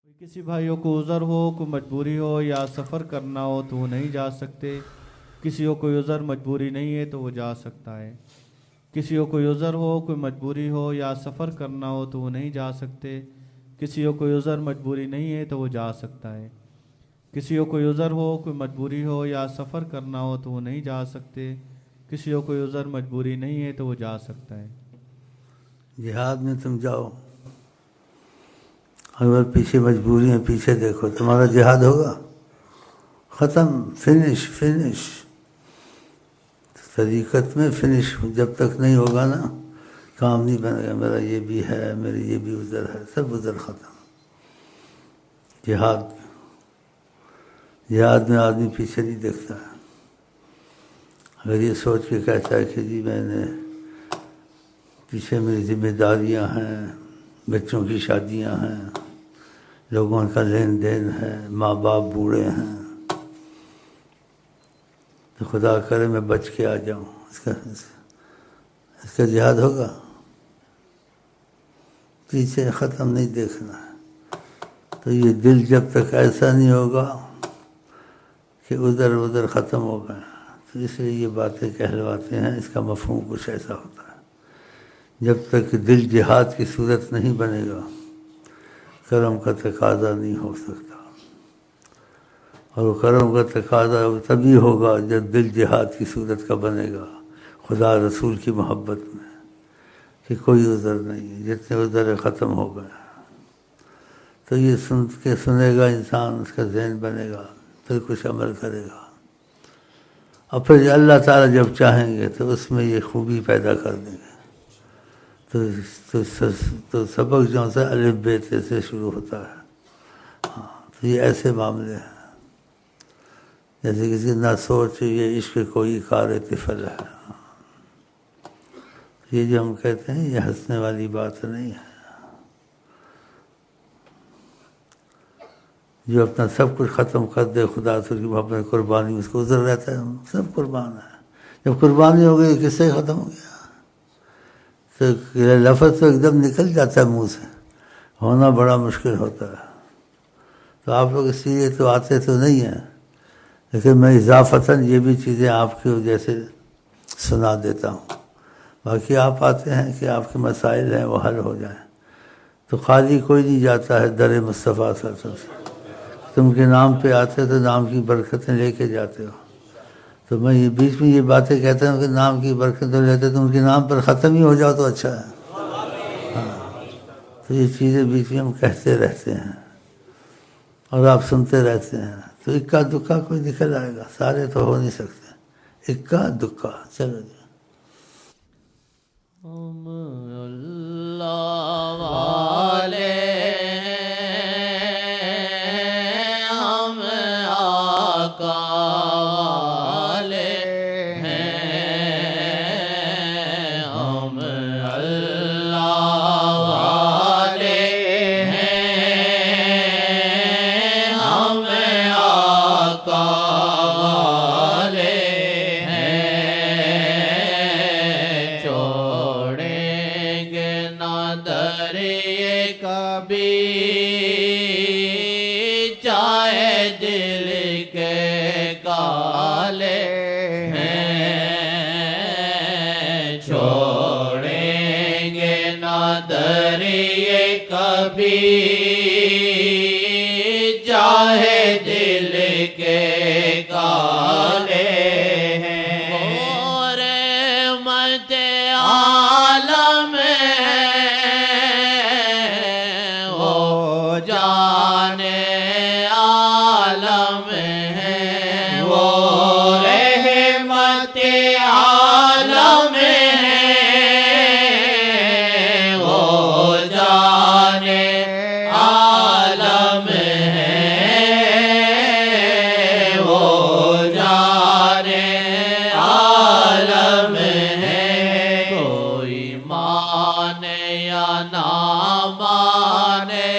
किसी भाइयों को उज़र हो, कोई मजबूरी हो या सफ़र करना हो तो वो नहीं जा सकते। किसी को कोई उज़र मजबूरी नहीं है तो वो जा सकता है। किसी को कोई उज़र हो, कोई मजबूरी हो या सफ़र करना हो तो वो नहीं जा सकते। किसी को कोई उज़र मजबूरी नहीं है तो वो जा सकता है। किसी को कोई उज़र हो, कोई मजबूरी हो या सफ़र करना हो तो वो नहीं जा सकते। किसी को कोई उज़र मजबूरी नहीं है तो वो जा सकता है। जिहाद में तुम जाओ, अगर पीछे मजबूरी है, पीछे देखो, तुम्हारा जिहाद होगा? ख़त्म, फिनिश। तरीक़त में फिनिश जब तक नहीं होगा ना, काम नहीं बनेगा। मेरा ये भी है, मेरे ये भी उज़र है, सब उज़र ख़त्म। जिहाद में आदमी पीछे नहीं देखता है। अगर ये सोच के कहता है कि जी मैंने पीछे मेरी जिम्मेदारियां हैं, बच्चों की शादियां हैं, लोगों का लेन देन है, माँ बाप बूढ़े हैं, तो खुदा करे मैं बच के आ जाऊं, इसका जिहाद होगा? पीछे ख़त्म नहीं देखना है। तो ये दिल जब तक ऐसा नहीं होगा कि उधर ख़त्म हो गए, तो इसलिए ये बातें कहलवाते हैं। इसका मफ़हूम कुछ ऐसा होता है, जब तक दिल जिहाद की सूरत नहीं बनेगा, करम का तकाज़ा नहीं हो सकता। और वो करम का तकाज़ा तभी होगा जब दिल जिहाद की सूरत का बनेगा, खुदा रसूल की मोहब्बत में, कि कोई उज़र नहीं है, जितने उज़र ख़त्म हो गए। तो ये सुन के सुनेगा इंसान, उसका ज़हन बनेगा, फिर कुछ अमल करेगा। और फिर अल्लाह ताला जब चाहेंगे तो उसमें ये खूबी पैदा कर देंगे। तो सबक जो सा अलिफ बे ते से शुरू होता है। हाँ, तो ये ऐसे मामले हैं जैसे किसी ना सोच ये इश्क कोई कार तिफल है। ये जो हम कहते हैं ये हंसने वाली बात नहीं है। जो अपना सब कुछ ख़त्म कर दे खुदा की मोहब्बत कुर्बानी, उसको उज़र रहता है, सब कुर्बान है। जब कुर्बानी हो गई किससे ख़त्म हो गया? तो लफ्ज़ तो एकदम निकल जाता है मुंह से, होना बड़ा मुश्किल होता है। तो आप लोग इसलिए तो आते तो नहीं हैं, लेकिन मैं इजाफ़तन ये भी चीज़ें आपकी वजह से सुना देता हूँ। बाकी आप आते हैं कि आपके मसाइल हैं वो हल हो जाएं। तो खाली कोई नहीं जाता है दर मुस्तफ़ा सल्लल्लाहु अलैहि वसल्लम से। तुम के नाम पे आते तो नाम की बरकतें लेके जाते हो। तो मैं ये बीच में ये बातें कहता हूँ कि नाम की बरकतें लेते तो उनके नाम पर ख़त्म ही हो जाओ तो अच्छा है। हाँ, तो ये चीज़ें बीच में हम कहते रहते हैं और आप सुनते रहते हैं। तो इक्का दुक्का कोई निकल आएगा, सारे तो हो नहीं सकते, इक्का दुक्का। चलो जी। अल्लाह वाले हम आका वाले हैं, हम अल्लाह वाले हैं, हम आका वाले हैं। छोड़ेंगे ना दरिए कभी, चाहे दिल के काले हैं। छोड़ेंगे ना दरिए कभी, चाहे दिल के काले हैं। गोरे मत आलम हो जाने आलम है, वो रहमत आलम है, वो जाने आलम है, वो जाने आलम है। कोई माने या ना माने,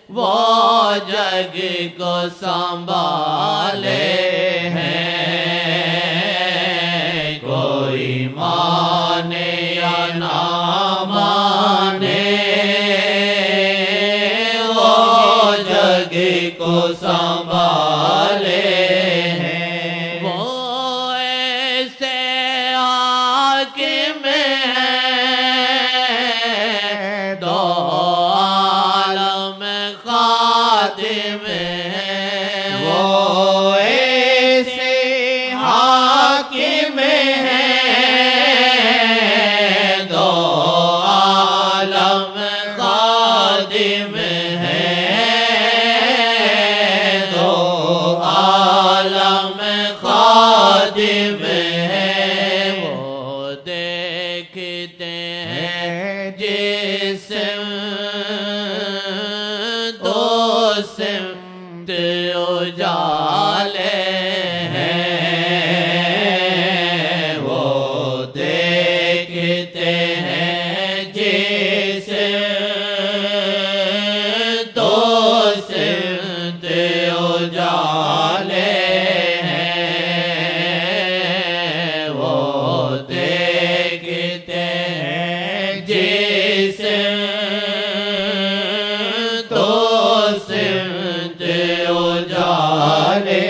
वो जग को संभाले हैं। कोई माने या ना माने, को संभाले हैं। वो ऐसे हाकिम हैं, दो आलम खादिम हैं। वो ऐसे हाकिम हैं, दो आलम खादिम हैं, दो आलम खादिम हैं। वो देखते हैं जिस्म दो सिमत उजाले हैं। वो देखते हैं जिस्म दो सिमत उजाले हैं। वो देखते हैं जिस्म दो सिमत उजाले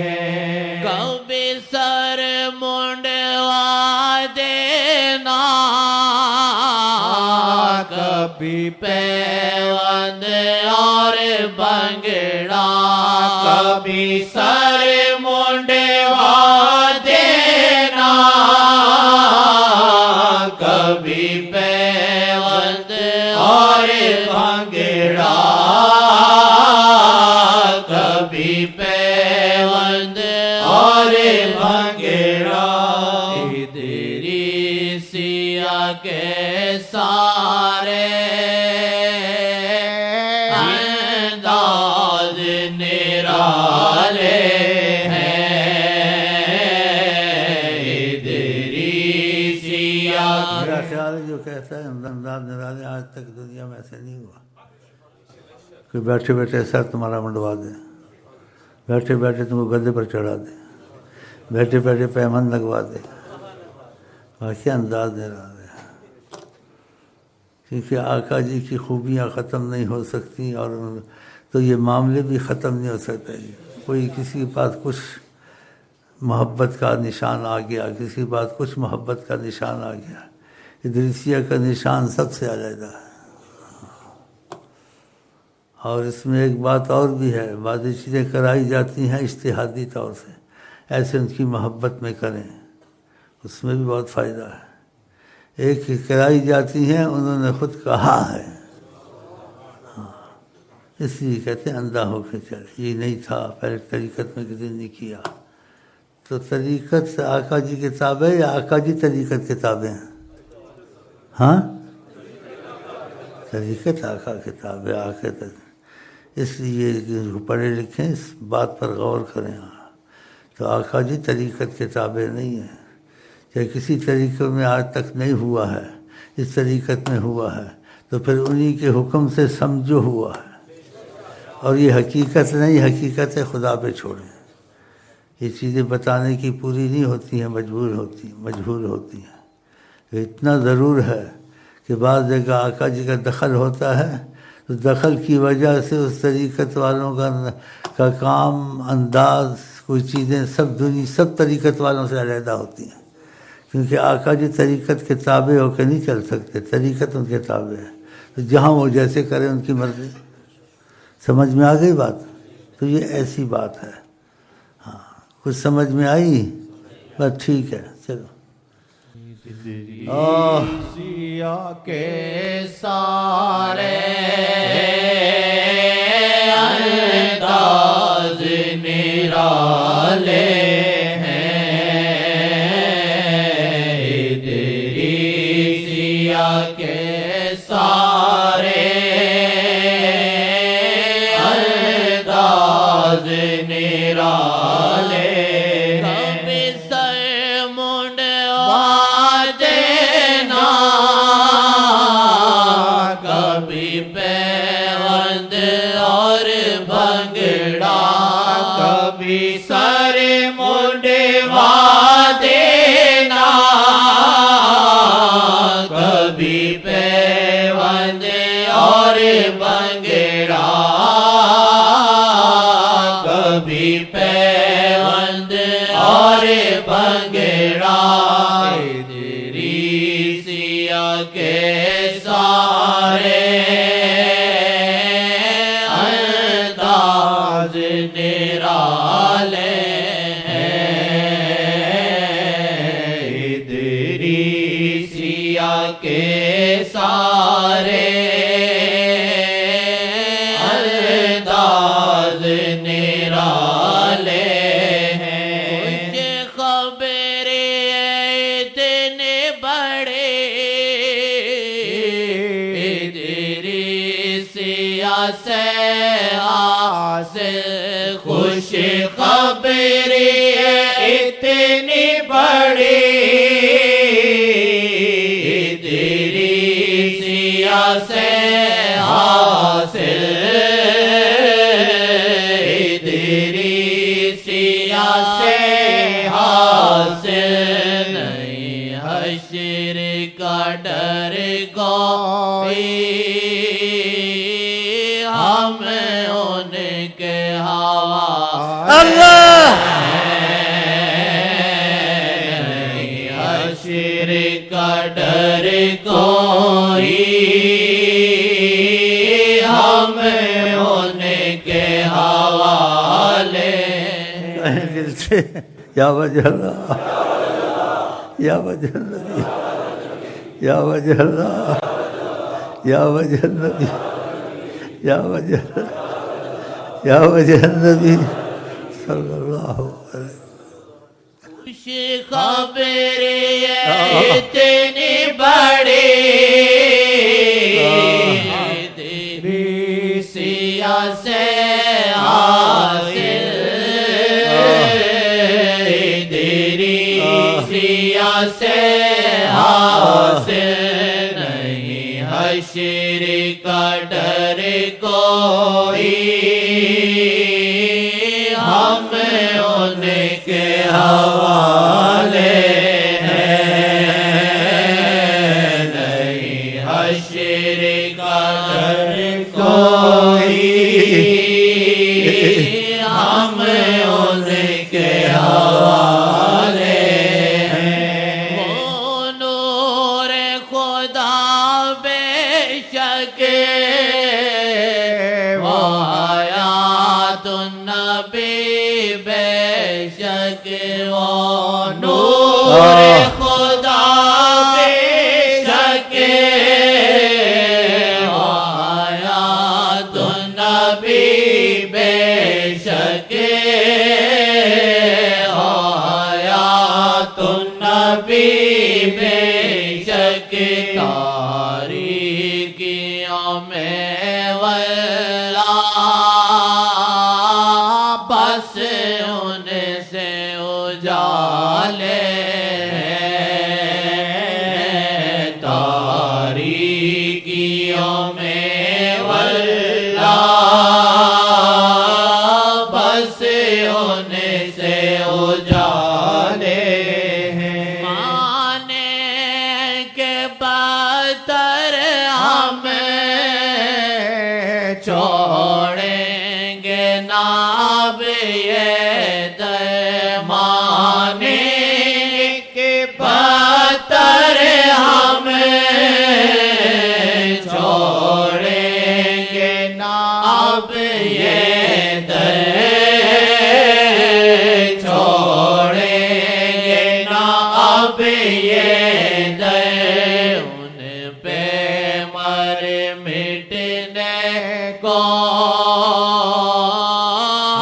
हैं। कभी सर मुंडवा देना, कभी पैबंद और बंगड़ा, कभी सर मुंडवा देना, कभी पैबंद और भंगड़ा, कभी पैबंद और भंगड़ा। इदरीसिया के सारे अंदाज निराले हैं। इदरीसिया मेरा ख्याल है जो कहता है अंदाज निराले, आज तक दुनिया में ऐसे नहीं हुआ कि बैठे बैठे सर तुम्हारा मंडवा दे, बैठे बैठे तुमको गद्दे पर चढ़ा दे, बैठे बैठे पैमन लगवा दे। वाकई अंदाज निराले है, क्योंकि आका जी की खूबियाँ ख़त्म नहीं हो सकती, और तो ये मामले भी ख़त्म नहीं हो सकते। कोई किसी के पास कुछ मोहब्बत का निशान आ गया, किसी के पास कुछ मोहब्बत का निशान आ गया, इदरीसिया का निशान सबसे अलग है। और इसमें एक बात और भी है, बाज़ चीज़ें कराई जाती हैं इज्तिहादी तौर से, ऐसे उनकी मोहब्बत में करें, उसमें भी बहुत फ़ायदा है। एक कराई जाती हैं, उन्होंने खुद कहा है, हाँ, इसलिए कहते हैं अंधा होकर चले। ये नहीं था पहले तरीक़त में किसी ने किया, तो तरीक़त आका जी के ताबे या आका जी तरीक़त के ताबे हैं? हाँ, तरीक़त आका के ताबे, आके तक। इसलिए जो पढ़े लिखे इस बात पर गौर करें। तो आका जी तरीक़त के ताबे नहीं है, चाहे किसी तरीक़े में आज तक नहीं हुआ है, इस तरीक़त में हुआ है, तो फिर उन्हीं के हुक्म से समझो हुआ है। और ये हकीकत नहीं, हकीकत है खुदा पे छोड़ें। ये चीज़ें बताने की पूरी नहीं होती हैं, मजबूर होती हैं। इतना ज़रूर है कि बाज़ जगह आका जी का दखल होता है, तो दखल की वजह से उस तरीक़त वालों का काम, अंदाज़, कोई चीज़ें सब तरीक़त वालों से अलहदा होती हैं। क्योंकि आका जी तरीक़त के ताबे होकर नहीं चल सकते, तरीक़त उनके ताबे है। तो जहाँ वो जैसे करें उनकी मर्ज़ी। समझ में आ गई बात? तो ये ऐसी बात है। हाँ, कुछ समझ में आई? बस ठीक है, चलो। इदरीसिया के सारे अंदाज निराले हैं। इदरीसिया के सारे अंदाज निराले कभी सर मुंडवा देना, कभी पैबंद और भंगड़ा, कभी सर मुंडवा देना, कभी पैबंद और भंगड़ा, निराले इदरीसिया के सारे अंदाज निराले मुझे खबर इतने बड़े इदरीसिया से हासिल खुश खबर इतनी बड़ी इदरीसिया से हासिल इदरीसिया से हासिल नहीं हश्र का डर कोई हम उनके हवा अल्लाह हश्र का डर कोई हम उनके हवाले कहें दिल से या वजह अल्लाह या वजह नबी या वजह अल्लाह या वजह नबी या वजह नबी सल्लल्लाहु अलैहि खुश खबर इतनी बड़ी इदरीसिया से हासिल इदरीसिया से हासिल नहीं हश्र का डर कोई हम उनके हवाले हैं नहीं हश्र का डर कोई हम उनके हवाले हैं वो नूर खुदा बेशक वो हयातुन्नबी बेशक वो नूर खुदा बेशक वो हयातुन्नबी बेशक वो हयातुन्नबी बेशक तारीकियों में वल्ला बस उनसे उजाले तारीकियों में वल्ला बस उनसे उजाले माने के बदतर हम छोड़ेंगे नाब ये दरमाने के बदतर हम छोड़ेंगे नाब ये छोड़ेंगे नाब ये उन पे मर मिटने को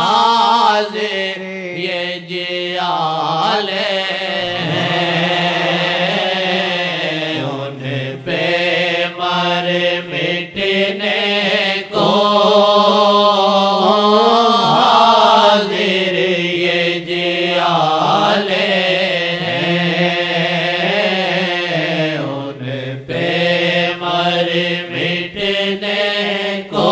हाजिर ये जियाले उन पे मर मिटने को हाजिर ये जियाले उन पे मर मिटने को